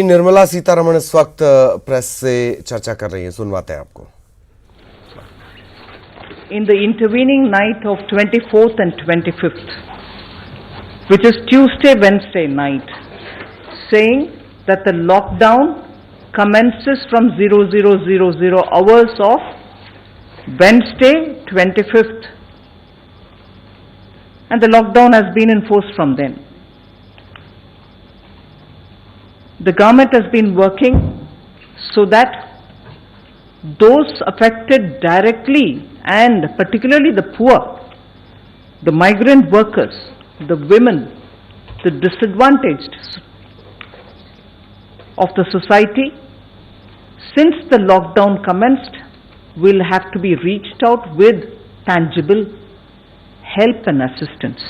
निर्मला सीतारमण इस वक्त प्रेस से चर्चा कर रही हैं, सुनवाते हैं आपको। In the intervening night of 24th and 25th, which is Tuesday, Wednesday night, saying that the lockdown commences from 0000 hours of Wednesday 25th, and the lockdown has been enforced from then. The government has been working so that those affected directly, and particularly the poor, the migrant workers, the women, the disadvantaged of the society, since the lockdown commenced, will have to be reached out with tangible help and assistance.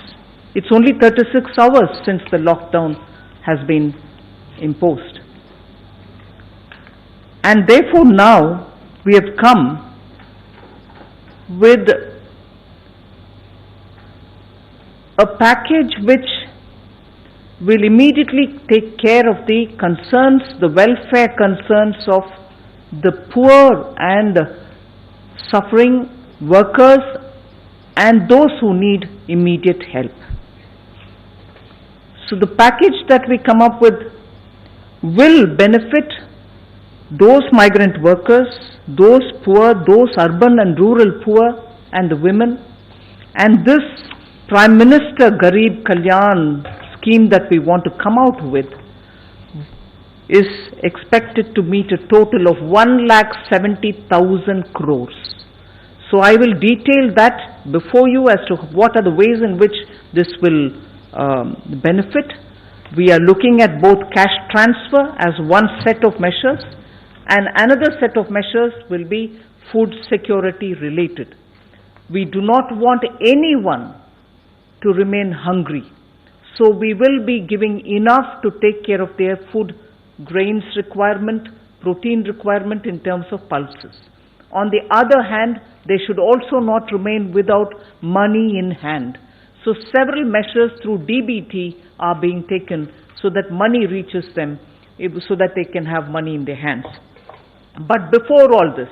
It's only 36 hours since the lockdown has been imposed. And therefore now we have come with a package which will immediately take care of the concerns, the welfare concerns of the poor and suffering workers and those who need immediate help. So the package that we come up with will benefit those migrant workers, those poor, those urban and rural poor and the women. And this Prime Minister Garib Kalyan scheme that we want to come out with is expected to meet a total of 1,70,000 crores. So I will detail that before you as to what are the ways in which this will benefit. We are looking at both cash transfer as one set of measures, and another set of measures will be food security related. We do not want anyone to remain hungry. So we will be giving enough to take care of their food grains requirement, protein requirement in terms of pulses. On the other hand, they should also not remain without money in hand. So several measures through DBT are being taken so that money reaches them, so that they can have money in their hands. But before all this,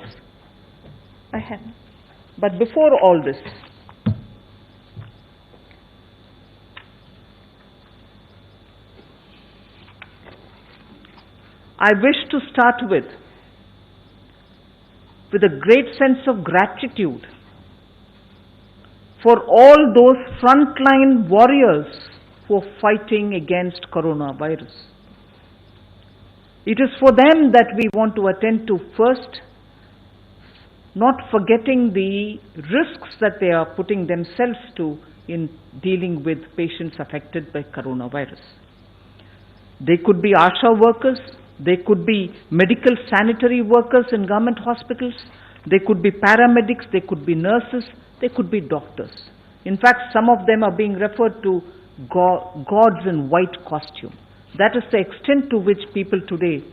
I wish to start with a great sense of gratitude for all those frontline warriors who are fighting against coronavirus. It is for them that we want to attend to first, not forgetting the risks that they are putting themselves to in dealing with patients affected by coronavirus. They could be ASHA workers, they could be medical sanitary workers in government hospitals, they could be paramedics, they could be nurses, they could be doctors. In fact, some of them are being referred to gods in white costume. That's the extent to which people today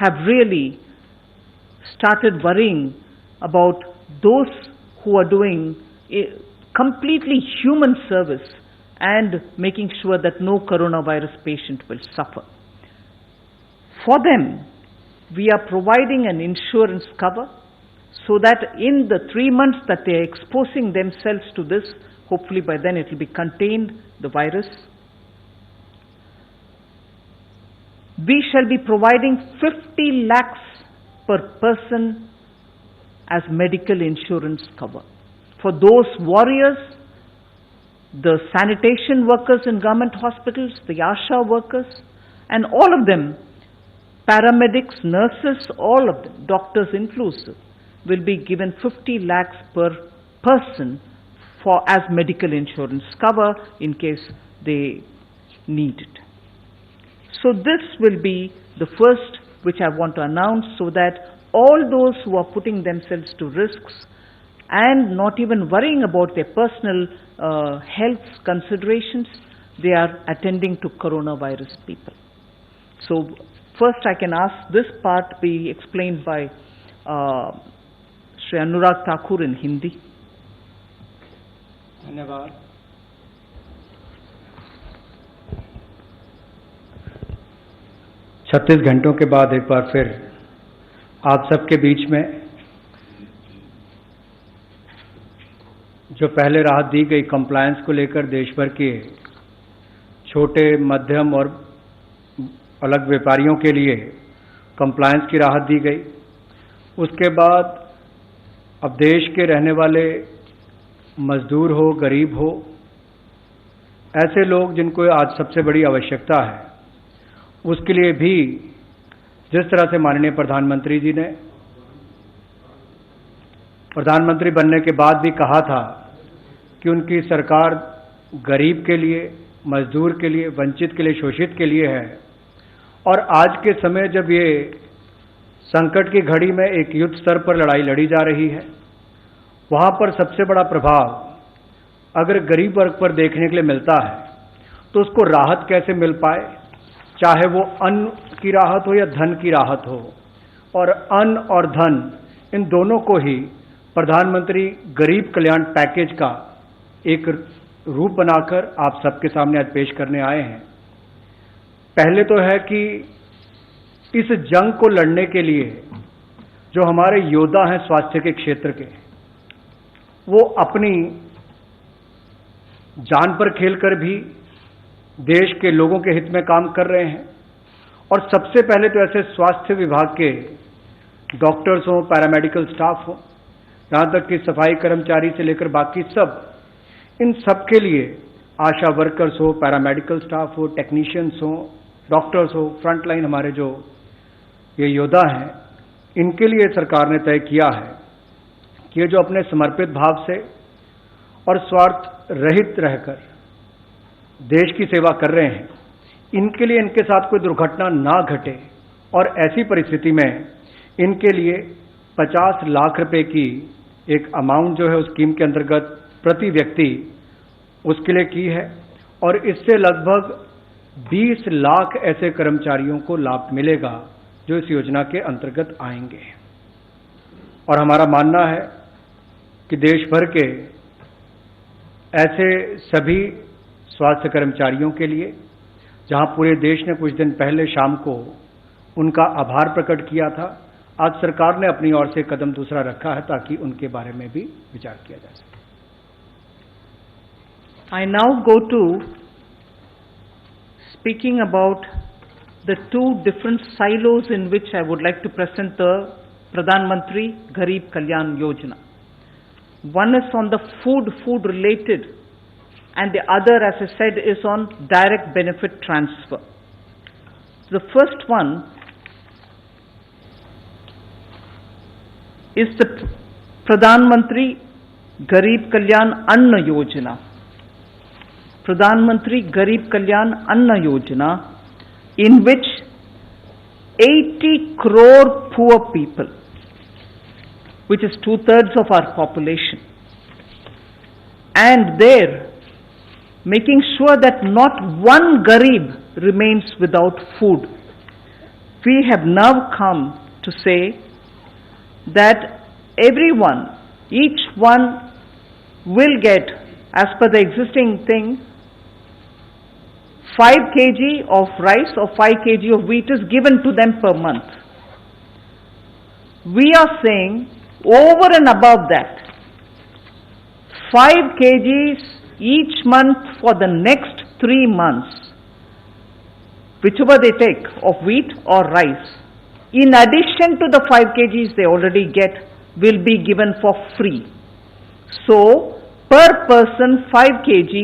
have really started worrying about those who are doing a completely human service and making sure that no coronavirus patient will suffer. For them, we are providing an insurance cover so that in the 3 months that they are exposing themselves to this, hopefully by then it will be contained, the virus. We shall be providing 50 lakhs per person as medical insurance cover. For those warriors, the sanitation workers in government hospitals, the ASHA workers, and all of them, paramedics, nurses, all of them, doctors inclusive, will be given 50 lakhs per person as medical insurance cover in case they need it. So this will be the first which I want to announce, so that all those who are putting themselves to risks and not even worrying about their personal health considerations, they are attending to coronavirus people. So first I can ask this part be explained by Shri Anurag Thakur in Hindi. धन्यवाद। 36 घंटों के बाद एक बार फिर आप सबके बीच में जो पहले राहत दी गई कंप्लायंस को लेकर देश भर के छोटे मध्यम और अलग व्यापारियों के लिए कंप्लायंस की राहत दी गई। उसके बाद अब देश के रहने वाले मजदूर हो, गरीब हो, ऐसे लोग जिनको आज सबसे बड़ी आवश्यकता है, उसके लिए भी जिस तरह से माननीय प्रधानमंत्री जी ने प्रधानमंत्री बनने के बाद भी कहा था कि उनकी सरकार गरीब के लिए, मजदूर के लिए, वंचित के लिए, शोषित के लिए है, और आज के समय जब ये संकट की घड़ी में एक युद्ध स्तर पर लड़ाई लड़ी जा रही है, वहां पर सबसे बड़ा प्रभाव अगर गरीब वर्ग पर देखने के लिए मिलता है तो उसको राहत कैसे मिल पाए, चाहे वो अन्न की राहत हो या धन की राहत हो। और अन्न और धन इन दोनों को ही प्रधानमंत्री गरीब कल्याण पैकेज का एक रूप बनाकर आप सबके सामने आज पेश करने आए हैं। पहले तो है कि इस जंग को लड़ने के लिए जो हमारे योद्धा हैं स्वास्थ्य के क्षेत्र के, वो अपनी जान पर खेलकर भी देश के लोगों के हित में काम कर रहे हैं। और सबसे पहले तो ऐसे स्वास्थ्य विभाग के डॉक्टर्स हों, पैरामेडिकल स्टाफ हो, यहां तक कि सफाई कर्मचारी से लेकर बाकी सब, इन सब के लिए आशा वर्कर्स हो, पैरामेडिकल स्टाफ हो, टेक्नीशियंस हो, डॉक्टर्स हो, फ्रंटलाइन हमारे जो ये योद्धा हैं, इनके लिए सरकार ने तय किया है कि ये जो अपने समर्पित भाव से और स्वार्थ रहित रहकर देश की सेवा कर रहे हैं, इनके लिए इनके साथ कोई दुर्घटना ना घटे। और ऐसी परिस्थिति में इनके लिए 50 लाख रुपए की एक अमाउंट जो है उस स्कीम के अंतर्गत प्रति व्यक्ति उसके लिए की है, और इससे लगभग 20 लाख ऐसे कर्मचारियों को लाभ मिलेगा जो इस योजना के अंतर्गत आएंगे। और हमारा मानना है कि देश भर के ऐसे सभी स्वास्थ्य कर्मचारियों के लिए, जहां पूरे देश ने कुछ दिन पहले शाम को उनका आभार प्रकट किया था, आज सरकार ने अपनी ओर से कदम दूसरा रखा है ताकि उनके बारे में भी विचार किया जा सके। I now go to speaking about the two different silos in which I would like to present the Pradhan Mantri Garib Kalyan Yojana. One is on the food related, and the other, as I said, is on direct benefit transfer. The first one is the Pradhan Mantri Garib Kalyan Anna Yojana. Pradhan Mantri Garib Kalyan Anna Yojana, in which 80 crore poor people, which is 2/3 of our population, and there making sure that not one Garib remains without food. We have now come to say that everyone, each one will get, as per the existing thing, 5 kg of rice or 5 kg of wheat is given to them per month. We are saying over and above that, 5 kgs each month for the next 3 months, whichever they take of wheat or rice, in addition to the 5 kgs they already get, will be given for free. So, per person 5 kg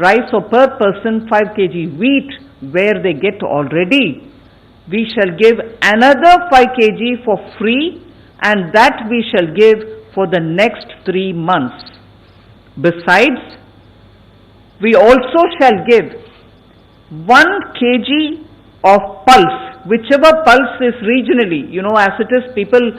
rice or per person 5 kg wheat, where they get already, we shall give another 5 kg for free, and that we shall give for the next 3 months. Besides, we also shall give 1 kg of pulse, whichever pulse is regionally, as it is, people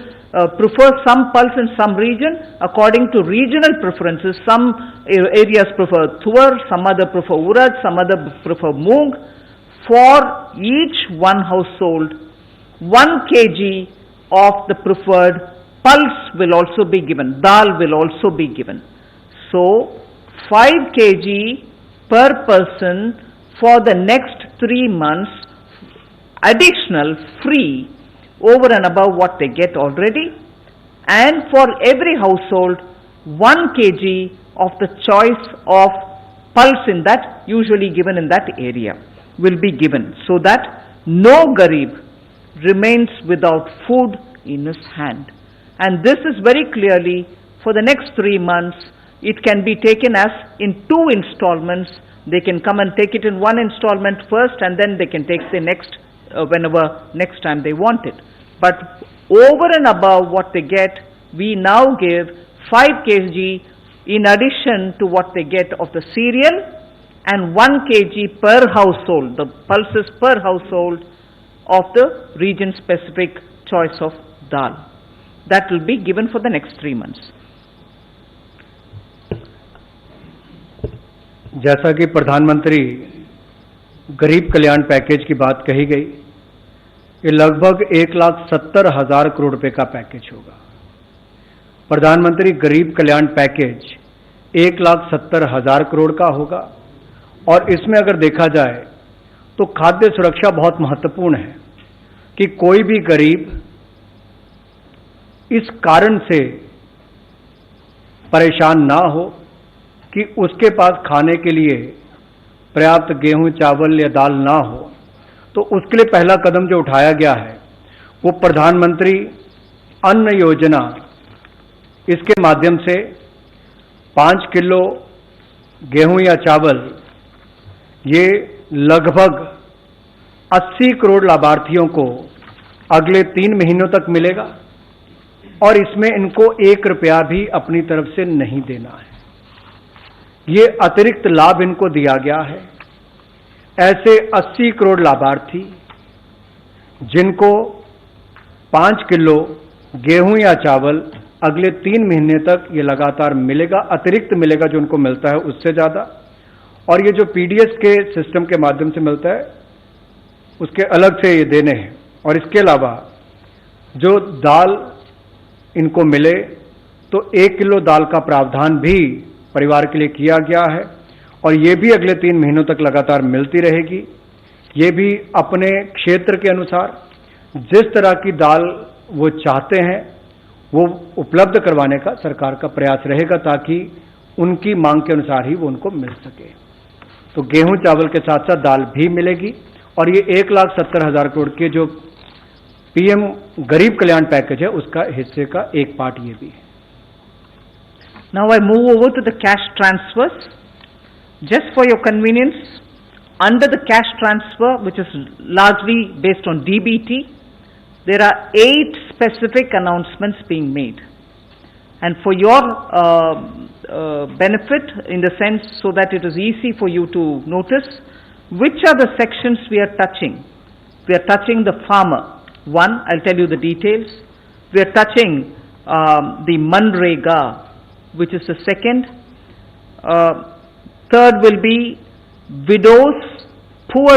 prefer some pulse in some region according to regional preferences. Some areas prefer tuar, some other prefer urad, some other prefer moong. For each one household, 1 kg of the preferred pulse will also be given, dal will also be given. So, 5 kg per person for the next 3 months additional free over and above what they get already, and for every household 1 kg of the choice of pulse in that, usually given in that area, will be given, so that no garib remains without food in his hand. And this is very clearly for the next 3 months. It can be taken as in 2 installments. They can come and take it in 1 installment first, and then they can take the next whenever next time they want it. But over and above what they get, we now give 5 kg in addition to what they get of the cereal, and 1 kg per household, the pulses per household of the region-specific choice of dal. That will be given for the next 3 months. जैसा कि प्रधानमंत्री गरीब कल्याण package की बात कही गई, ये लगभग 1,70,000 करोड़ रुपए का पैकेज होगा। प्रधानमंत्री गरीब कल्याण पैकेज 1,70,000 करोड़ का होगा, और इसमें अगर देखा जाए तो खाद्य सुरक्षा बहुत महत्वपूर्ण है कि कोई भी गरीब इस कारण से परेशान ना हो कि उसके पास खाने के लिए पर्याप्त गेहूं, चावल या दाल ना हो। तो उसके लिए पहला कदम जो उठाया गया है वो प्रधानमंत्री अन्न योजना, इसके माध्यम से 5 किलो गेहूं या चावल ये लगभग 80 करोड़ लाभार्थियों को अगले 3 महीनों तक मिलेगा, और इसमें इनको 1 रुपया भी अपनी तरफ से नहीं देना है। ये अतिरिक्त लाभ इनको दिया गया है। ऐसे 80 करोड़ लाभार्थी जिनको 5 किलो गेहूं या चावल अगले 3 महीने तक ये लगातार मिलेगा, अतिरिक्त मिलेगा जो उनको मिलता है उससे ज्यादा। और ये जो पीडीएस के सिस्टम के माध्यम से मिलता है उसके अलग से ये देने हैं। और इसके अलावा जो दाल इनको मिले तो 1 किलो दाल का प्रावधान भी परिवार के लिए किया गया है, और ये भी अगले 3 महीनों तक लगातार मिलती रहेगी। ये भी अपने क्षेत्र के अनुसार जिस तरह की दाल वो चाहते हैं वो उपलब्ध करवाने का सरकार का प्रयास रहेगा, ताकि उनकी मांग के अनुसार ही वो उनको मिल सके। तो गेहूं चावल के साथ साथ दाल भी मिलेगी, और ये 1,70,000 करोड़ के जो पीएम गरीब कल्याण पैकेज है उसका हिस्से का एक पार्ट ये भी है। Now I move over to the cash transfers. Just for your convenience, under the cash transfer, which is largely based on DBT, there are 8 specific announcements being made. And for your benefit, in the sense so that it is easy for you to notice, which are the sections we are touching? We are touching the farmer. 1, I'll tell you the details. We are touching the Manrega, which is the second. Third will be widows, poor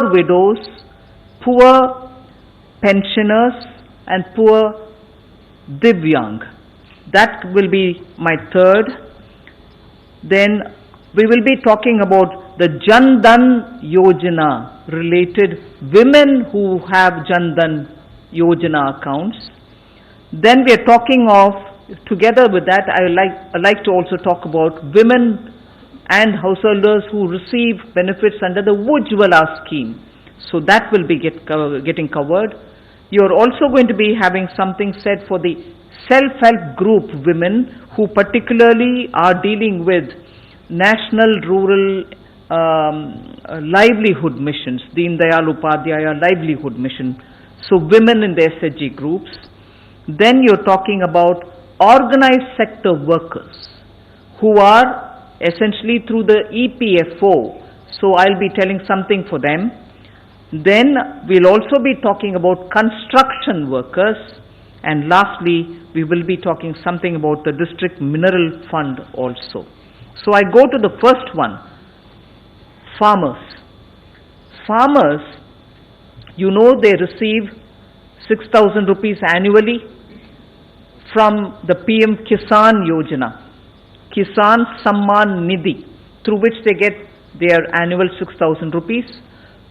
pensioners, and poor Divyang. That will be my third. Then we will be talking about the Jan Dhan Yojana related women who have Jan Dhan Yojana accounts. Then we are talking of, together with that, I like to also talk about women and householders who receive benefits under the Ujjwala scheme. So that will be getting covered. You are also going to be having something said for the self-help group women who particularly are dealing with National Rural Livelihood Missions, Deen Dayal Upadhyaya Livelihood Mission. So women in the SHG groups. Then you're talking about organized sector workers who are essentially through the EPFO. So I'll be telling something for them. Then we'll also be talking about construction workers. And lastly, we will be talking something about the district mineral fund also. So I go to the first one, farmers. Farmers, you know, they receive 6,000 rupees annually from the PM Kisan Yojana, Kisan Samman Nidhi, through which they get their annual 6,000 rupees.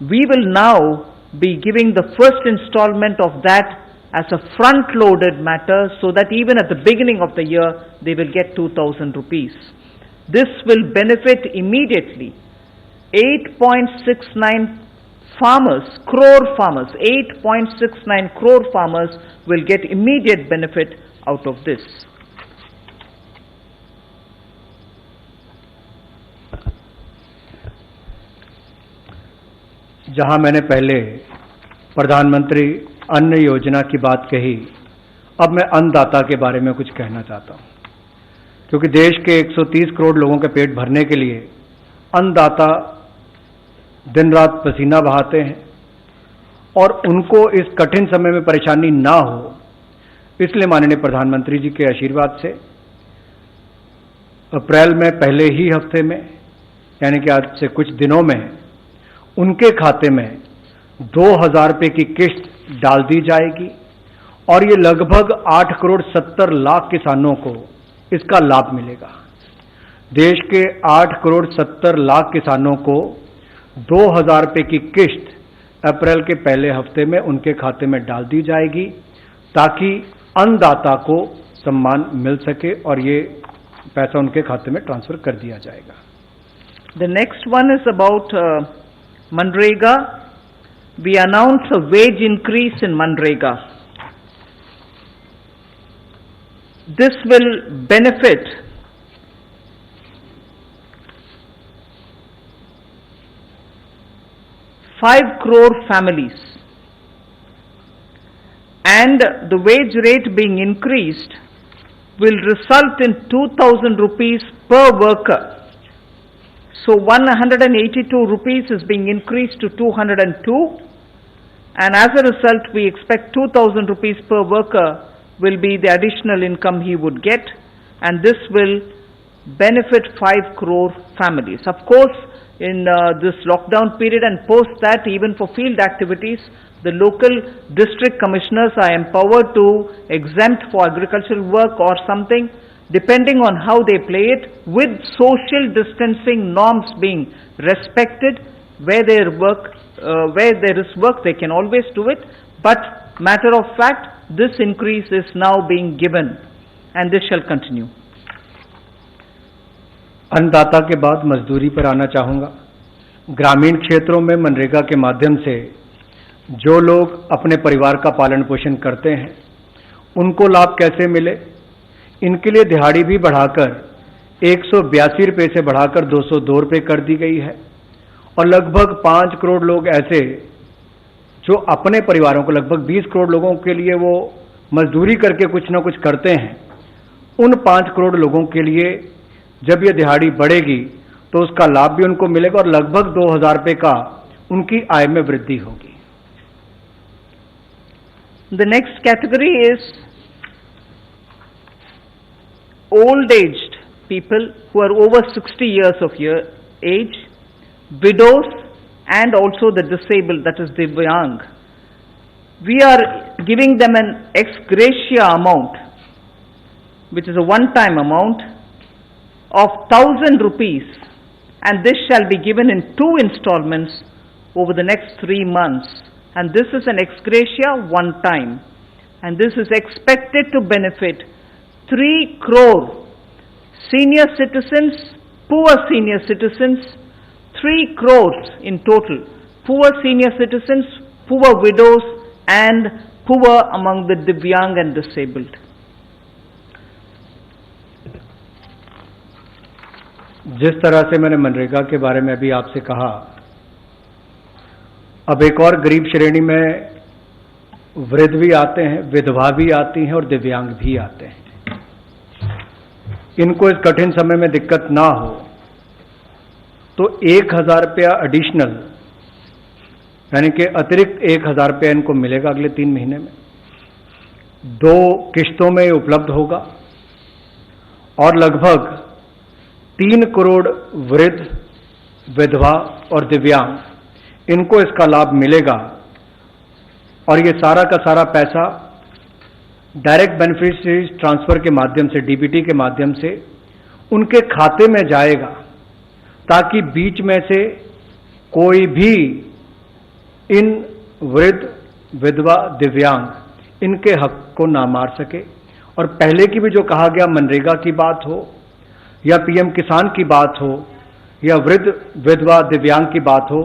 We will now be giving the first installment of that as a front-loaded matter, so that even at the beginning of the year, they will get 2,000 rupees. This will benefit immediately 8.69 crore farmers will get immediate benefit out of this. जहां मैंने पहले प्रधानमंत्री अन्न योजना की बात कही, अब मैं अन्नदाता के बारे में कुछ कहना चाहता हूं, क्योंकि देश के 130 करोड़ लोगों के पेट भरने के लिए अन्नदाता दिन रात पसीना बहाते हैं और उनको इस कठिन समय में परेशानी ना हो, इसलिए माननीय प्रधानमंत्री जी के आशीर्वाद से अप्रैल में पहले ही हफ्ते में, यानी कि आज से कुछ दिनों में, उनके खाते में 2,000 रुपये की किस्त डाल दी जाएगी और ये लगभग 8 करोड़ 70 लाख किसानों को इसका लाभ मिलेगा। देश के 8 करोड़ 70 लाख किसानों को 2,000 रुपये की किस्त अप्रैल के पहले हफ्ते में उनके खाते में डाल दी जाएगी, ताकि अन्नदाता को सम्मान मिल सके और ये पैसा उनके खाते में ट्रांसफर कर दिया जाएगा। The next one is about Manrega. We announce a wage increase in Manrega. This will benefit five crore families, and the wage rate being increased will result in 2,000 rupees per worker. So 182 rupees is being increased to 202, and as a result we expect 2,000 rupees per worker will be the additional income he would get, and this will benefit 5 crore families. Of course, in this lockdown period and post that, even for field activities, the local district commissioners are empowered to exempt for agricultural work or something, depending on how they play it, with social distancing norms being respected. Where there is work, they can always do it. But matter of fact, this increase is now being given, and this shall continue. अन्नदाता के बाद मजदूरी पर आना चाहूँगा। ग्रामीण क्षेत्रों में मनरेगा के माध्यम से जो लोग अपने परिवार का पालन पोषण करते हैं, उनको लाभ कैसे मिले, इनके लिए दिहाड़ी भी बढ़ाकर 182 रुपये से बढ़ाकर 202 रुपये कर दी गई है, और लगभग 5 करोड़ लोग ऐसे जो अपने परिवारों को, लगभग 20 करोड़ लोगों के लिए वो मजदूरी करके कुछ ना कुछ करते हैं, उन 5 करोड़ लोगों के लिए जब ये दिहाड़ी बढ़ेगी तो उसका लाभ भी उनको मिलेगा और लगभग 2,000 रुपये का उनकी आय में वृद्धि होगी। The next category is old aged people who are over 60 years of age, widows, and also the disabled, that is Divyang. We are giving them an ex gratia amount, which is a one-time amount of 1,000 rupees, and this shall be given in 2 installments over the next 3 months. And this is an ex gratia one time, and this is expected to benefit 3 crore senior citizens, poor senior citizens, 3 crores in total, poor senior citizens, poor widows, and poor among the Divyang and disabled. जिस तरह से मैंने मनरेगा के बारे में अभी आपसे कहा, अब एक और गरीब श्रेणी में वृद्ध भी आते हैं, विधवा भी आती हैं और दिव्यांग भी आते हैं। इनको इस कठिन समय में दिक्कत ना हो तो 1,000 रुपया एडिशनल, यानी कि अतिरिक्त 1,000 रुपया इनको मिलेगा अगले 3 महीने में। 2 किश्तों में उपलब्ध होगा और लगभग 3 करोड़ वृद्ध, विधवा और दिव्यांग, इनको इसका लाभ मिलेगा। और ये सारा का सारा पैसा डायरेक्ट बेनिफिशियरीज ट्रांसफर के माध्यम से, डीबीटी के माध्यम से उनके खाते में जाएगा, ताकि बीच में से कोई भी इन वृद्ध, विधवा, दिव्यांग इनके हक को ना मार सके। और पहले की भी जो कहा गया मनरेगा की बात हो या पीएम किसान की बात हो या वृद्ध, विधवा, दिव्यांग की बात हो,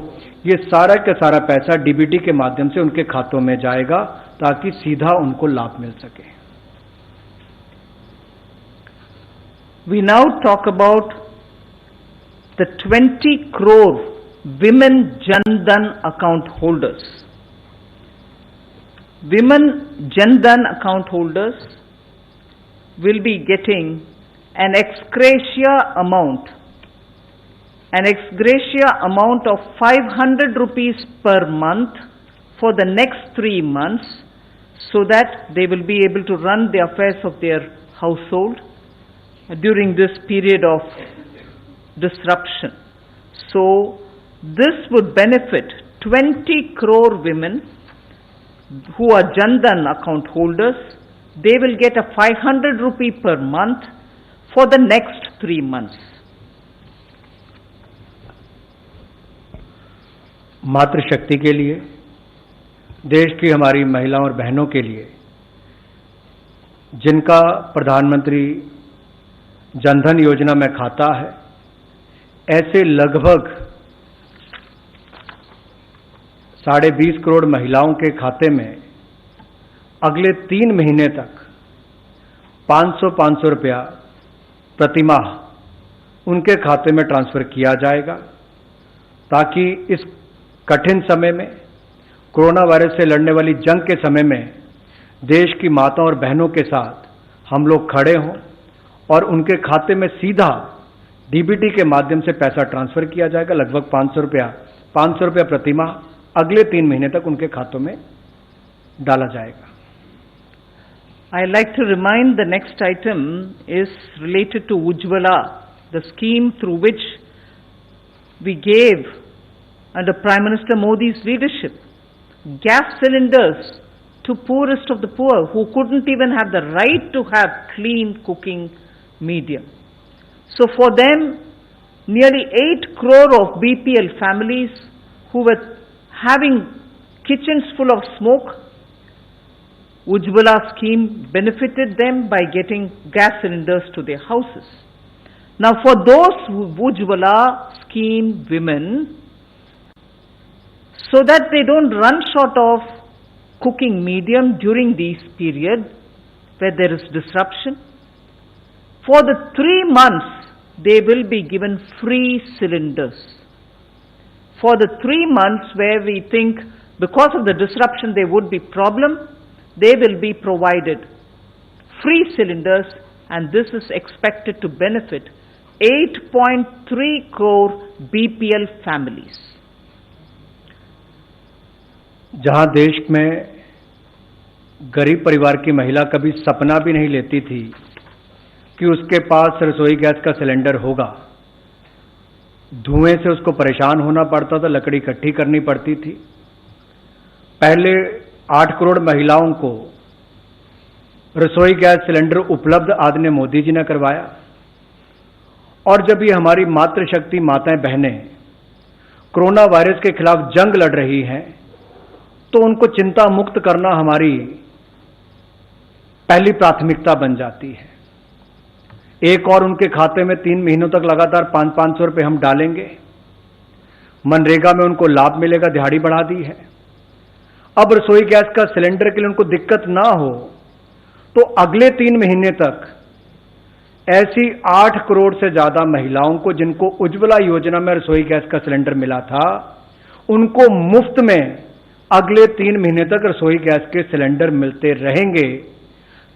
ये सारा का सारा पैसा डीबीटी के माध्यम से उनके खातों में जाएगा ताकि सीधा उनको लाभ मिल सके। We now talk about the 20 crore women Jan Dhan account holders. Women Jan Dhan account holders will be getting an ex gratia amount of 500 rupees per month for the next 3 months, so that they will be able to run the affairs of their household during this period of disruption. So this would benefit 20 crore women who are Jan Dhan account holders. They will get a 500 rupee per month for the next 3 months. मातृशक्ति के लिए, देश की हमारी महिलाओं और बहनों के लिए, जिनका प्रधानमंत्री जनधन योजना में खाता है, ऐसे लगभग 20.5 करोड़ महिलाओं के खाते में अगले 3 महीने तक 500 रुपया प्रतिमाह उनके खाते में ट्रांसफर किया जाएगा, ताकि इस कठिन समय में, कोरोना वायरस से लड़ने वाली जंग के समय में देश की माताओं और बहनों के साथ हम लोग खड़े हों और उनके खाते में सीधा डीबीटी के माध्यम से पैसा ट्रांसफर किया जाएगा। लगभग 500 रुपया प्रतिमाह अगले 3 महीने तक उनके खातों में डाला जाएगा। I like to remind the next item is related to Ujjwala, the scheme through which we gave under Prime Minister Modi's leadership gas cylinders to poorest of the poor who couldn't even have the right to have clean cooking medium. So for them, nearly 8 crore of BPL families who were having kitchens full of smoke, Ujjwala scheme benefited them by getting gas cylinders to their houses. Now for those Ujjwala scheme women, so that they don't run short of cooking medium during this period where there is disruption, for the 3 months they will be given free cylinders. For the 3 months where we think because of the disruption there would be problem, they will be provided free cylinders, and this is expected to benefit 8.3 crore BPL families. जहां देश में गरीब परिवार की महिला कभी सपना भी नहीं लेती थी कि उसके पास रसोई गैस का सिलेंडर होगा, धुएं से उसको परेशान होना पड़ता था, लकड़ी इकट्ठी करनी पड़ती थी। पहले 8 करोड़ महिलाओं को रसोई गैस सिलेंडर उपलब्ध आदरणीय मोदी जी ने करवाया, और जब ये हमारी मातृशक्ति माताएं बहनें कोरोना वायरस के खिलाफ जंग लड़ रही हैं, तो उनको चिंता मुक्त करना हमारी पहली प्राथमिकता बन जाती है। एक और उनके खाते में 3 महीनों तक लगातार 500 रुपये हम डालेंगे। मनरेगा में उनको लाभ मिलेगा, दिहाड़ी बढ़ा दी है। अब रसोई गैस का सिलेंडर के लिए उनको दिक्कत ना हो, तो अगले 3 महीने तक ऐसी 8 करोड़ से ज्यादा महिलाओं को जिनको उज्ज्वला योजना में रसोई गैस का सिलेंडर मिला था, उनको मुफ्त में अगले 3 महीने तक रसोई गैस के सिलेंडर मिलते रहेंगे।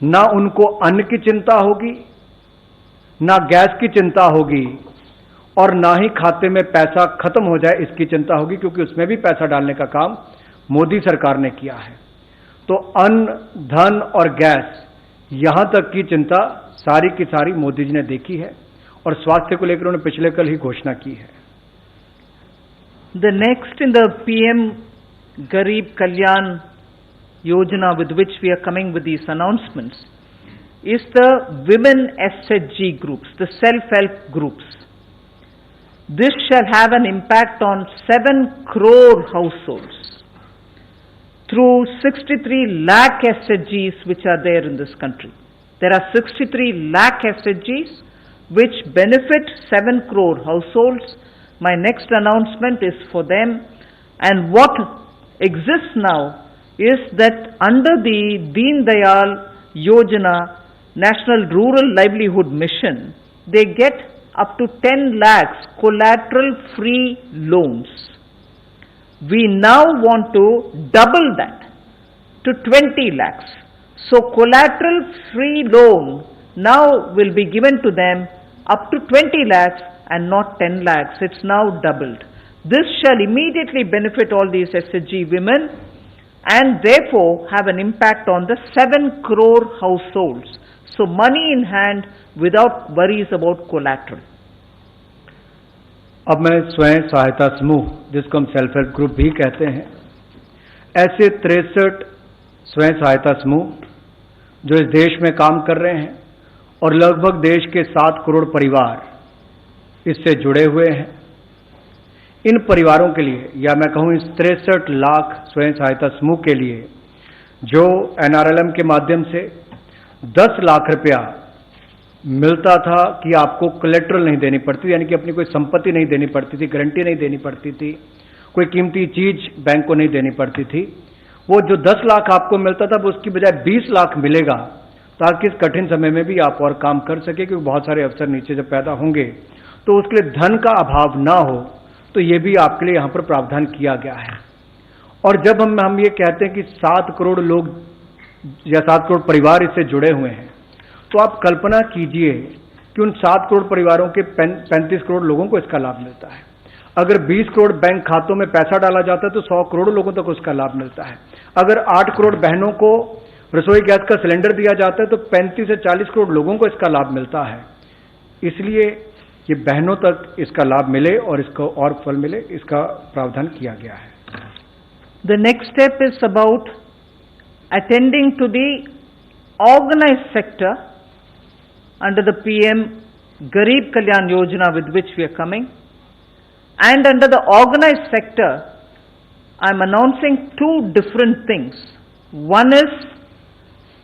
ना उनको अन्न की चिंता होगी, ना गैस की चिंता होगी, और ना ही खाते में पैसा खत्म हो जाए इसकी चिंता होगी, क्योंकि उसमें भी पैसा डालने का काम मोदी सरकार ने किया है। तो अन्न, धन और गैस, यहां तक की चिंता सारी की सारी मोदी जी ने देखी है, और स्वास्थ्य को लेकर उन्होंने पिछले कल ही घोषणा की है। The next in the PM Garib Kalyan Yojana with which we are coming with these announcements is the women SHG groups, the self-help groups. This shall have an impact on 7 crore households. through 63 lakh SHGs which are there in this country. There are 63 lakh SHGs which benefit 7 crore households. My next announcement is for them. And what exists now is that under the Deen Dayal Yojana National Rural Livelihood Mission, they get up to 10 lakhs collateral-free loans. We now want to double that to 20 lakhs. So collateral-free loan now will be given to them up to 20 lakhs and not 10 lakhs. It's now doubled. This shall immediately benefit all these SHG women and therefore have an impact on the 7 crore households. So money in hand without worries about collateral. अब मैं स्वयं सहायता समूह, जिसको हम self help group भी कहते हैं, ऐसे 63 स्वयं सहायता समूह जो इस देश में काम कर रहे हैं और लगभग देश के 7 करोड़ परिवार इससे जुड़े हुए हैं। इन परिवारों के लिए, या मैं कहूं इस 63 लाख स्वयं सहायता समूह के लिए, जो NRLM के माध्यम से 10 लाख रुपया मिलता था कि आपको कोलेट्रल नहीं देनी पड़ती, यानी कि अपनी कोई संपत्ति नहीं देनी पड़ती थी, गारंटी नहीं देनी पड़ती थी, कोई कीमती चीज बैंक को नहीं देनी पड़ती थी, वो जो 10 लाख आपको मिलता था वो उसकी बजाय 20 लाख मिलेगा, ताकि इस कठिन समय में भी आप और काम कर सके, क्योंकि बहुत सारे अवसर नीचे जब पैदा होंगे तो उसके लिए धन का अभाव ना हो। तो ये भी आपके लिए यहाँ पर प्रावधान किया गया है। और जब हम ये कहते हैं कि 7 करोड़ लोग या 7 करोड़ परिवार इससे जुड़े हुए हैं, तो आप कल्पना कीजिए कि उन 7 करोड़ परिवारों के 35 करोड़ लोगों को इसका लाभ मिलता है। अगर 20 करोड़ बैंक खातों में पैसा डाला जाता है तो 100 करोड़ लोगों तक उसका लाभ मिलता है। अगर 8 करोड़ बहनों को रसोई गैस का सिलेंडर दिया जाता है तो 35 से 40 करोड़ लोगों को इसका लाभ मिलता है। इसलिए ये बहनों तक इसका लाभ मिले और इसको और फल मिले, इसका प्रावधान किया गया है। The next step is about attending to the organized sector under the PM Garib Kalyan Yojana with which we are coming. And under the organized sector, I am announcing 2 different things. One is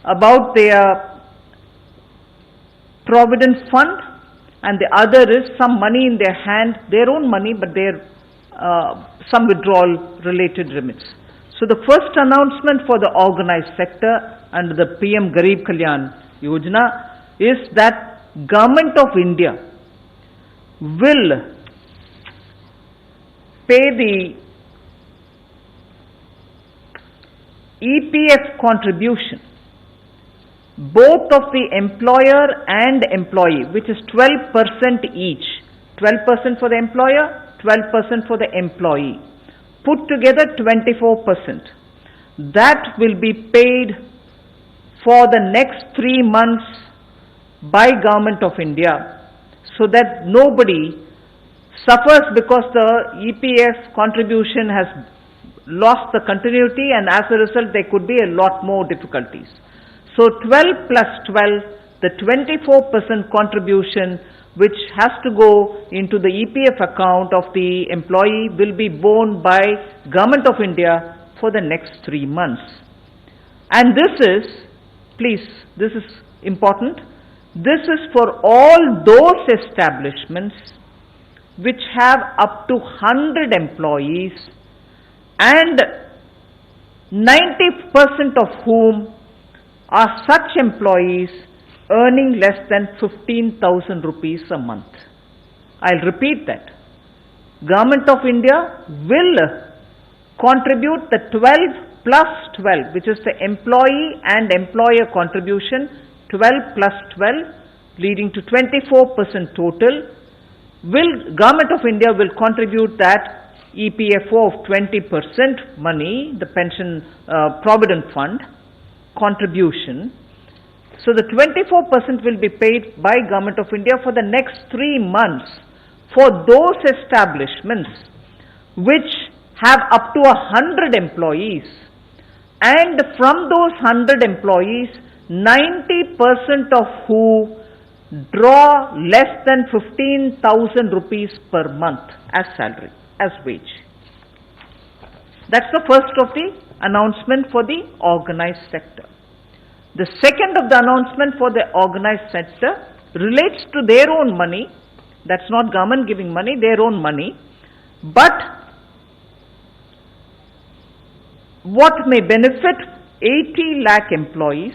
about their provident fund, and the other is some money in their hand, their own money, but their some withdrawal related remits. So the first announcement for the organized sector under the PM Garib Kalyan Yojana is that Government of India will pay the EPF contribution both of the employer and employee, which is 12% each. 12% for the employer, 12% for the employee. Put together 24%. That will be paid for the next 3 months by Government of India, so that nobody suffers because the EPF contribution has lost the continuity, and as a result there could be a lot more difficulties. So 12 plus 12, the 24% contribution which has to go into the EPF account of the employee will be borne by Government of India for the next 3 months. And this is, please, this is important, this is for all those establishments which have up to 100 employees and 90% of whom are such employees earning less than 15,000 rupees a month. I'll repeat that. Government of India will contribute the 12 plus 12, which is the employee and employer contribution, 12 plus 12, leading to 24% total. Government of India will contribute that EPFO of 20% money, the pension provident fund contribution. So the 24% will be paid by Government of India for the next 3 months for those establishments which have up to 100 employees, and from those 100 employees, 90% of who draw less than 15,000 rupees per month as salary, as wage. That's the first of the announcement for the organized sector. The second of the announcement for the organized sector relates to their own money. That's not government giving money, their own money. But what may benefit 80 lakh employees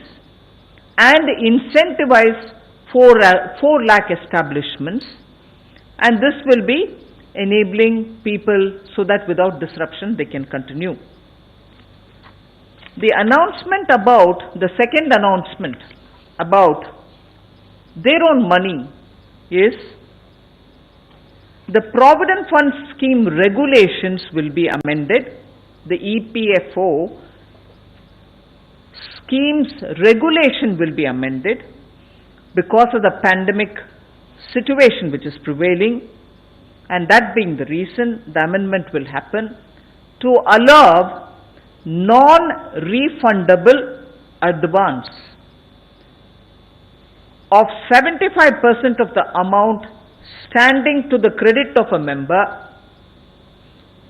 and incentivize 4 lakh establishments, and this will be enabling people so that without disruption they can continue. The announcement about, the second announcement about their own money is the Provident Fund Scheme regulations will be amended. The EPFO schemes regulation will be amended because of the pandemic situation which is prevailing, and that being the reason the amendment will happen to allow non-refundable advance of 75% of the amount standing to the credit of a member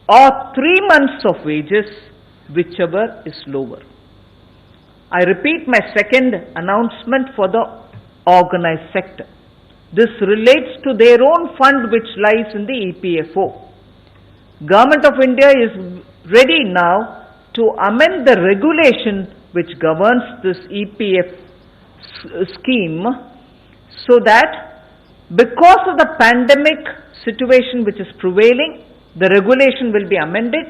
or 3 months of wages, whichever is lower. I repeat my second announcement for the organized sector. This relates to their own fund which lies in the EPFO. Government of India is ready now to amend the regulation which governs this EPF scheme so that because of the pandemic situation which is prevailing, the regulation will be amended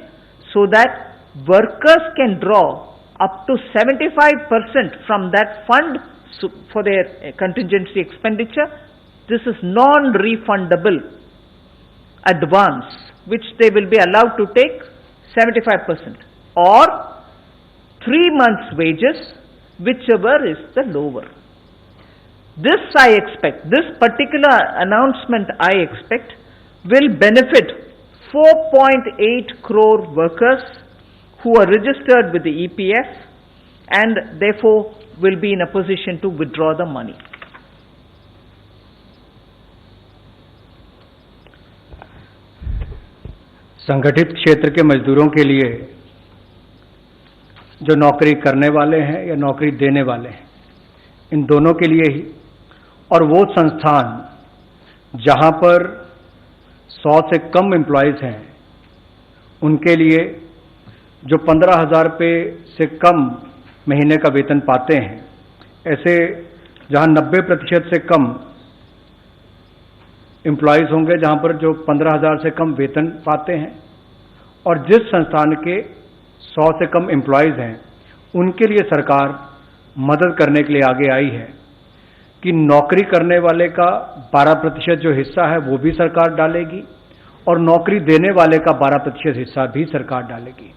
so that workers can draw up to 75% from that fund for their contingency expenditure. This is non-refundable advance which they will be allowed to take 75% or 3 months wages, whichever is the lower. This I expect, this particular announcement I expect will benefit 4.8 crore workers who are registered with the EPF and therefore will be in a position to withdraw the money. संगठित क्षेत्र के मजदूरों के लिए जो नौकरी करने वाले हैं या नौकरी देने वाले हैं, इन दोनों के लिए ही, और वो संस्थान जहां पर 100 से कम एम्प्लॉयज़ हैं उनके लिए जो 15,000 रुपये से कम महीने का वेतन पाते हैं, ऐसे जहां 90% से कम एम्प्लॉयज़ होंगे जहां पर जो 15,000 से कम वेतन पाते हैं, और जिस संस्थान के 100 से कम एम्प्लॉयज़ हैं उनके लिए सरकार मदद करने के लिए आगे आई है कि नौकरी करने वाले का 12% जो हिस्सा है वो भी सरकार डालेगी और नौकरी देने वाले का 12% हिस्सा भी सरकार डालेगी।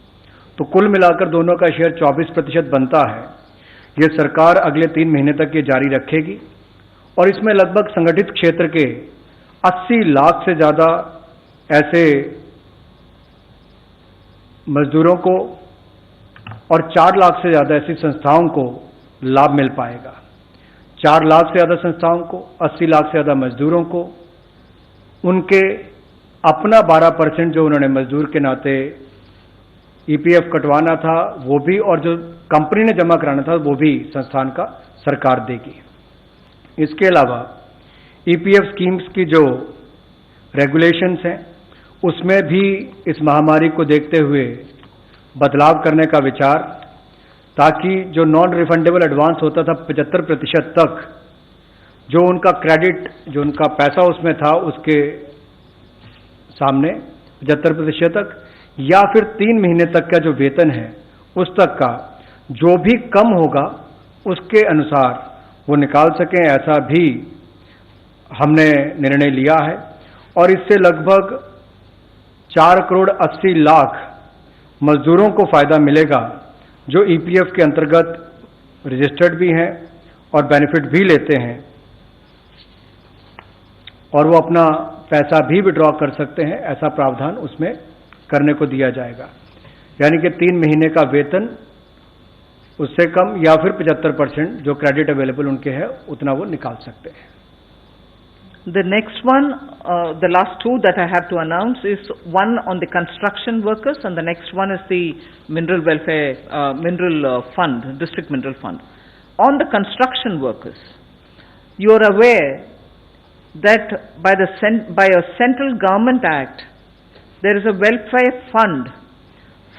तो कुल मिलाकर दोनों का शेयर 24% बनता है। ये सरकार अगले 3 महीने तक ये जारी रखेगी और इसमें लगभग संगठित क्षेत्र के 80 लाख से ज़्यादा ऐसे मजदूरों को और 4 लाख से ज़्यादा ऐसी संस्थाओं को लाभ मिल पाएगा। 4 लाख से ज़्यादा संस्थाओं को, 80 लाख से ज़्यादा मजदूरों को उनके अपना 12% जो उन्होंने मजदूर के नाते ईपीएफ कटवाना था वो भी, और जो कंपनी ने जमा कराना था वो भी संस्थान का सरकार देगी। इसके अलावा ईपीएफ स्कीम्स की जो रेगुलेशंस हैं उसमें भी इस महामारी को देखते हुए बदलाव करने का विचार, ताकि जो नॉन रिफंडेबल एडवांस होता था 75% तक, जो उनका क्रेडिट, जो उनका पैसा उसमें था उसके सामने 75% तक, या फिर 3 महीने तक का जो वेतन है उस तक का जो भी कम होगा उसके अनुसार वो निकाल सकें, ऐसा भी हमने निर्णय लिया है। और इससे लगभग 4 करोड़ 80 लाख मजदूरों को फायदा मिलेगा जो ईपीएफ के अंतर्गत रजिस्टर्ड भी हैं और बेनिफिट भी लेते हैं, और वो अपना पैसा भी विड्रॉ कर सकते हैं। ऐसा प्रावधान उसमें करने को दिया जाएगा, यानी कि 3 महीने का वेतन उससे कम या फिर 75% जो क्रेडिट अवेलेबल उनके है उतना वो निकाल सकते हैं। The next one, the last two that I have to announce is one on the construction workers and the next one is the mineral welfare, fund, district mineral fund. On the construction workers, you are aware that by a central government act, there is a welfare fund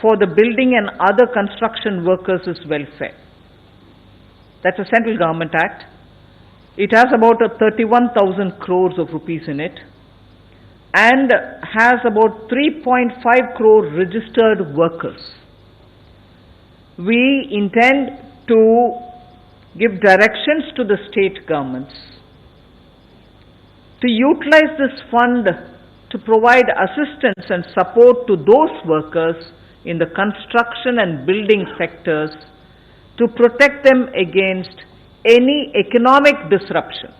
for the building and other construction workers' welfare. That's a central government act. It has about 31,000 crores of rupees in it and has about 3.5 crore registered workers. We intend to give directions to the state governments to utilize this fund to provide assistance and support to those workers in the construction and building sectors to protect them against any economic disruption.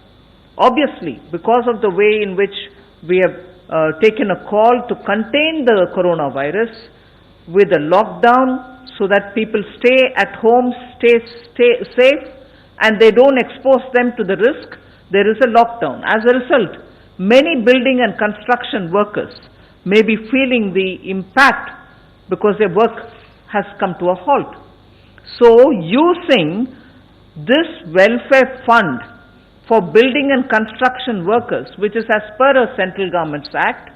Obviously, because of the way in which we have taken a call to contain the coronavirus with a lockdown so that people stay at home, stay safe, and they don't expose them to the risk, there is a lockdown. As a result, many building and construction workers may be feeling the impact because their work has come to a halt. So, using this welfare fund for building and construction workers, which is as per a central government's act,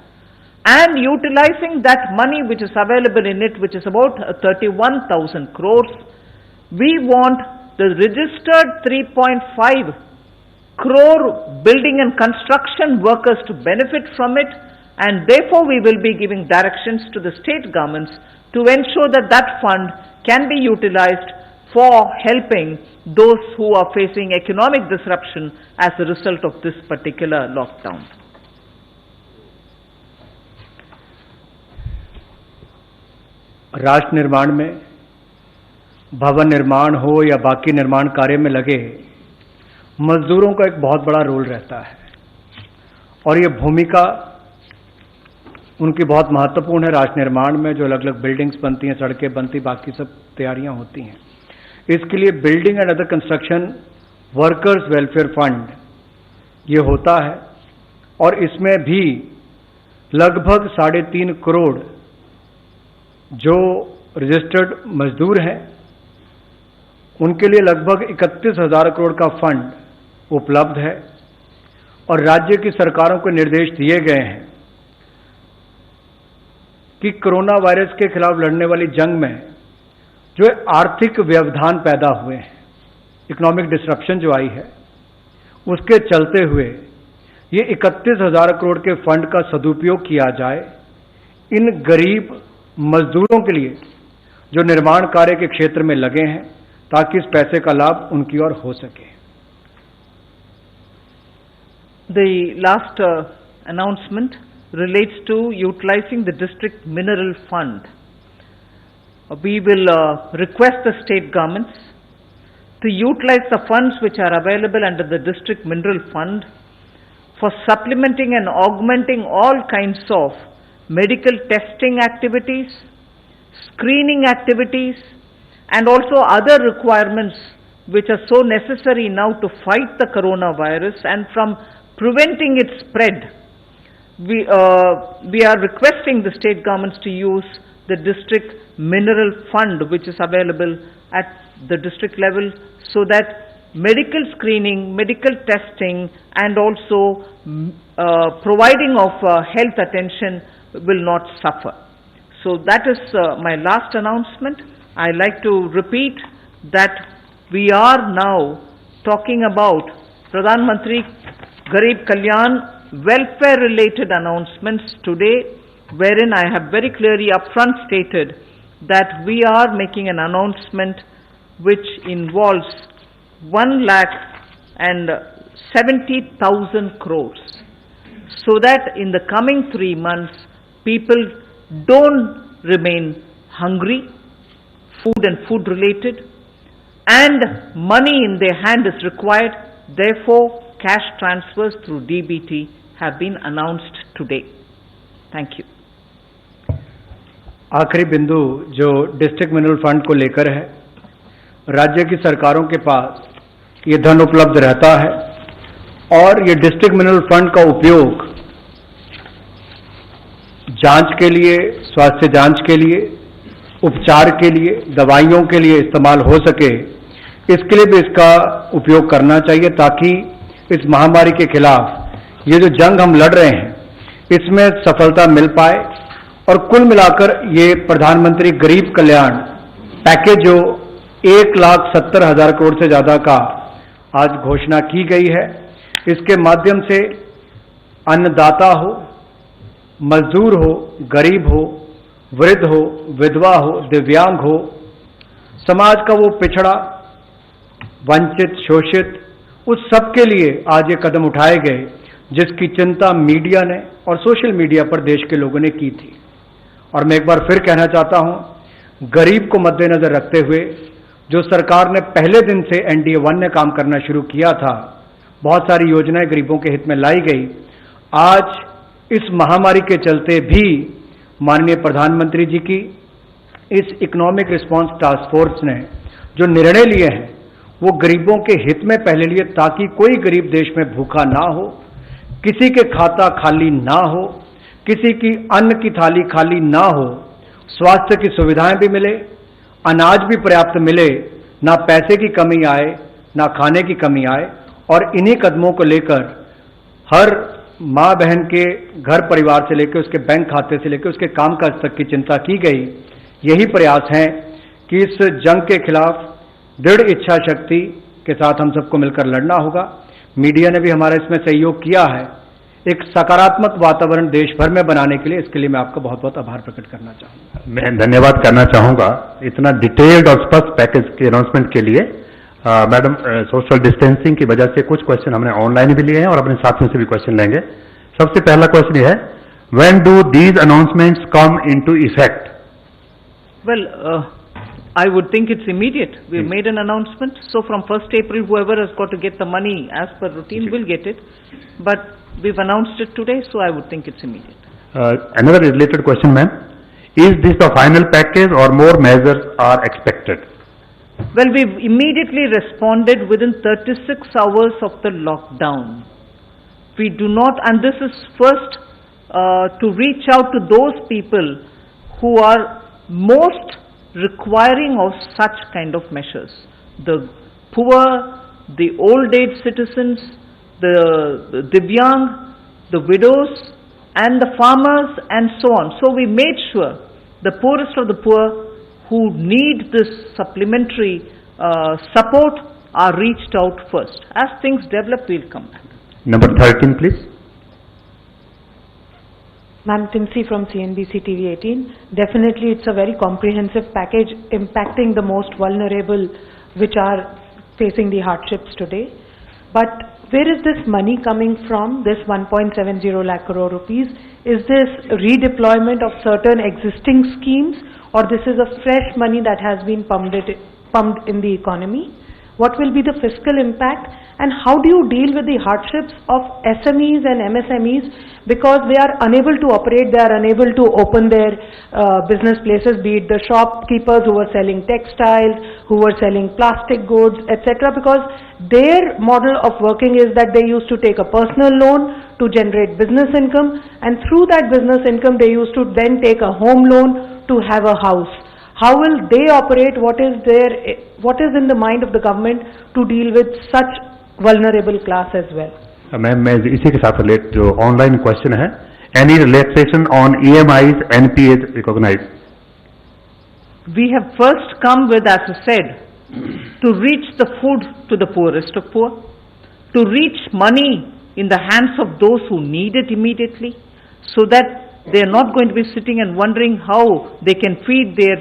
and utilizing that money which is available in it, which is about 31,000 crores, we want the registered 3.5 crore building and construction workers to benefit from it, and therefore we will be giving directions to the state governments to ensure that that fund can be utilized for helping those who are facing economic disruption as a result of this particular lockdown. राष्ट्र निर्माण में भवन निर्माण हो या बाकी निर्माण कार्य में लगे मजदूरों का एक बहुत बड़ा रोल रहता है और ये भूमिका उनकी बहुत महत्वपूर्ण है राष्ट्र निर्माण में। जो अलग अलग बिल्डिंग्स बनती हैं, सड़कें बनती, बाकी सब तैयारियां होती हैं, इसके लिए building and other construction workers welfare fund ये होता है और इसमें भी लगभग 3.5 करोड़ जो रजिस्टर्ड मजदूर हैं उनके लिए लगभग 31,000 करोड़ का फंड उपलब्ध है और राज्य की सरकारों को निर्देश दिए गए हैं कि कोरोना वायरस के खिलाफ लड़ने वाली जंग में जो आर्थिक व्यवधान पैदा हुए हैं, इकोनॉमिक डिसरप्शन जो आई है, उसके चलते हुए ये 31,000 करोड़ के फंड का सदुपयोग किया जाए इन गरीब मजदूरों के लिए जो निर्माण कार्य के क्षेत्र में लगे हैं, ताकि इस पैसे का लाभ उनकी ओर हो सके। The last announcement relates to utilizing the district mineral fund. We will request the state governments to utilize the funds which are available under the district mineral fund for supplementing and augmenting all kinds of medical testing activities, screening activities, and also other requirements which are so necessary now to fight the coronavirus and from preventing its spread. We are requesting the state governments to use the district mineral fund which is available at the district level so that medical screening, medical testing, and also providing of health attention will not suffer. So that is my last announcement. I like to repeat that we are now talking about Pradhan Mantri Garib Kalyan welfare related announcements today, wherein I have very clearly upfront stated that we are making an announcement which involves 1,70,000 crores, so that in the coming 3 months people don't remain hungry, food and food related, and money in their hand is required. Therefore, cash transfers through DBT have been announced today. Thank you. आखिरी बिंदु जो district mineral fund को लेकर है, राज्य की सरकारों के पास ये धन उपलब्ध रहता है और ये डिस्ट्रिक्ट मिनरल फंड का उपयोग जांच के लिए, स्वास्थ्य जांच के लिए, उपचार के लिए, दवाइयों के लिए इस्तेमाल हो सके, इसके लिए भी इसका उपयोग करना चाहिए, ताकि इस महामारी के खिलाफ ये जो जंग हम लड़ रहे हैं इसमें सफलता मिल पाए। और कुल मिलाकर ये प्रधानमंत्री गरीब कल्याण पैकेज जो 1,70,000 करोड़ से ज्यादा का आज घोषणा की गई है, इसके माध्यम से अन्नदाता हो, मजदूर हो, गरीब हो, वृद्ध हो, विधवा हो, दिव्यांग हो, समाज का वो पिछड़ा, वंचित, शोषित, उस सब के लिए आज ये कदम उठाए गए जिसकी चिंता मीडिया ने और सोशल मीडिया पर देश के लोगों ने की थी। और मैं एक बार फिर कहना चाहता हूं, गरीब को मद्देनजर रखते हुए जो सरकार ने पहले दिन से एनडीए 1 ने काम करना शुरू किया था, बहुत सारी योजनाएं गरीबों के हित में लाई गई। आज इस महामारी के चलते भी माननीय प्रधानमंत्री जी की इस इकोनॉमिक रिस्पांस टास्क फोर्स ने जो निर्णय लिए हैं वो गरीबों के हित में पहले लिए, ताकि कोई गरीब देश में भूखा ना हो, किसी के खाता खाली ना हो, किसी की अन्न की थाली खाली ना हो, स्वास्थ्य की सुविधाएं भी मिले, अनाज भी पर्याप्त मिले, ना पैसे की कमी आए, ना खाने की कमी आए। और इन्हीं कदमों को लेकर हर मां बहन के घर परिवार से लेकर उसके बैंक खाते से लेकर उसके कामकाज तक की चिंता की गई। यही प्रयास है कि इस जंग के खिलाफ दृढ़ इच्छा शक्ति के साथ हम सबको मिलकर लड़ना होगा। मीडिया ने भी हमारा इसमें सहयोग किया है, एक सकारात्मक वातावरण देश भर में बनाने के लिए। इसके लिए मैं आपका बहुत बहुत आभार प्रकट करना चाहूंगा। मैं धन्यवाद करना चाहूंगा इतना डिटेल्ड और स्पष्ट पैकेज के अनाउंसमेंट के लिए। मैडम, सोशल डिस्टेंसिंग की वजह से कुछ क्वेश्चन हमने ऑनलाइन भी लिए हैं और अपने साथियों से भी क्वेश्चन लेंगे। सबसे पहला क्वेश्चन ये है, when do these announcements come into effect? Well, I would think it's immediate. We've made an announcement. So from 1st April, whoever has got to get the money as per routine will get it. But we've announced it today, so I would think it's immediate. Another related question, ma'am. Is this the final package or more measures are expected? Well, we've immediately responded within 36 hours of the lockdown. We do not, and this is first to reach out to those people who are most requiring of such kind of measures. The poor, the old age citizens, the Divyang, the widows and the farmers and so on. So we made sure the poorest of the poor who need this supplementary support are reached out first. As things develop, we'll come back. Number 13, please. Ma'am, Timsi from CNBC TV 18. Definitely it's a very comprehensive package impacting the most vulnerable which are facing the hardships today. But where is this money coming from, this 1.70 lakh crore rupees? Is this redeployment of certain existing schemes, or this is a fresh money that has been pumped in the economy? What will be the fiscal impact, and how do you deal with the hardships of SMEs and MSMEs, because they are unable to operate, they are unable to open their business places, be it the shopkeepers who were selling textiles, who were selling plastic goods, etc., because their model of working is that they used to take a personal loan to generate business income, and through that business income they used to then take a home loan to have a house. How will they operate? What is in the mind of the government to deal with such vulnerable class as well? Ma'am, मैं इसी के साथ relate जो online question है, any relaxation on EMIs, NPAs recognized? We have first come with, as I said, to reach the food to the poorest of poor, to reach money in the hands of those who need it immediately, so that they are not going to be sitting and wondering how they can feed their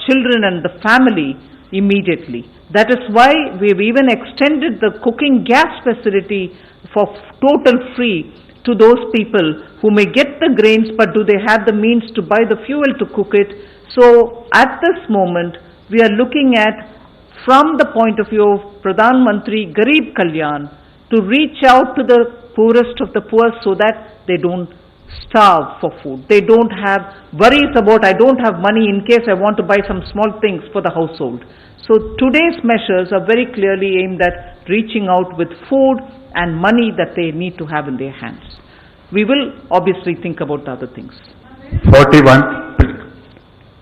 children and the family immediately. That is why we have even extended the cooking gas facility for total free to those people who may get the grains, but do they have the means to buy the fuel to cook it? So at this moment, we are looking at, from the point of view of Pradhan Mantri Garib Kalyan, to reach out to the poorest of the poor so that they don't starve for food. They don't have worries about, I don't have money in case I want to buy some small things for the household. So today's measures are very clearly aimed at reaching out with food and money that they need to have in their hands. We will obviously think about the other things. 41.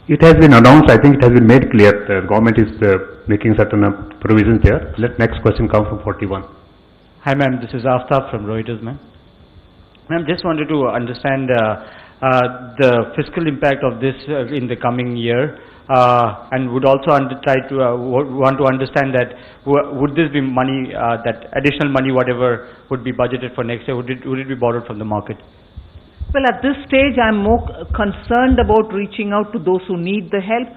It has been announced, I think it has been made clear, the government is making certain provisions there. Let next question come from 41. Hi ma'am, this is Aftab from Reuters ma'am. Ma'am, just wanted to understand the fiscal impact of this in the coming year, and would also want to understand that would this be money, that additional money whatever would be budgeted for next year, would it be borrowed from the market? Well, at this stage, I'm more concerned about reaching out to those who need the help.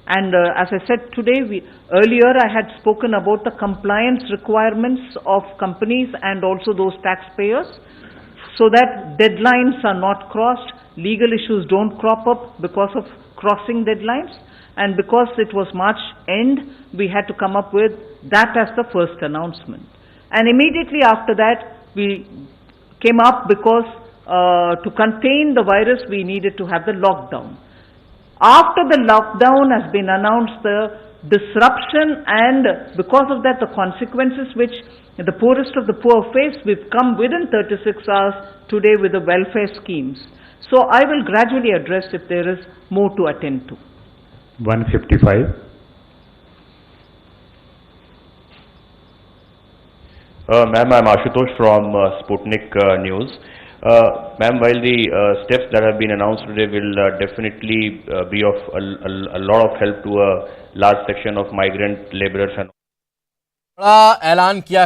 And as I said today, earlier I had spoken about the compliance requirements of companies and also those taxpayers, so that deadlines are not crossed, legal issues don't crop up because of crossing deadlines. And because it was March end, we had to come up with that as the first announcement. And immediately after that, we came up because to contain the virus, we needed to have the lockdown. After the lockdown has been announced, the disruption and because of that, the consequences which the poorest of the poor face, we've come within 36 hours today with the welfare schemes. So I will gradually address if there is more to attend to. 155. Ma'am, I'm Ashutosh from Sputnik News. Ma'am, while the steps that have been announced today will definitely be of a lot of help to a large section of migrant laborers and बड़ा ऐलान किया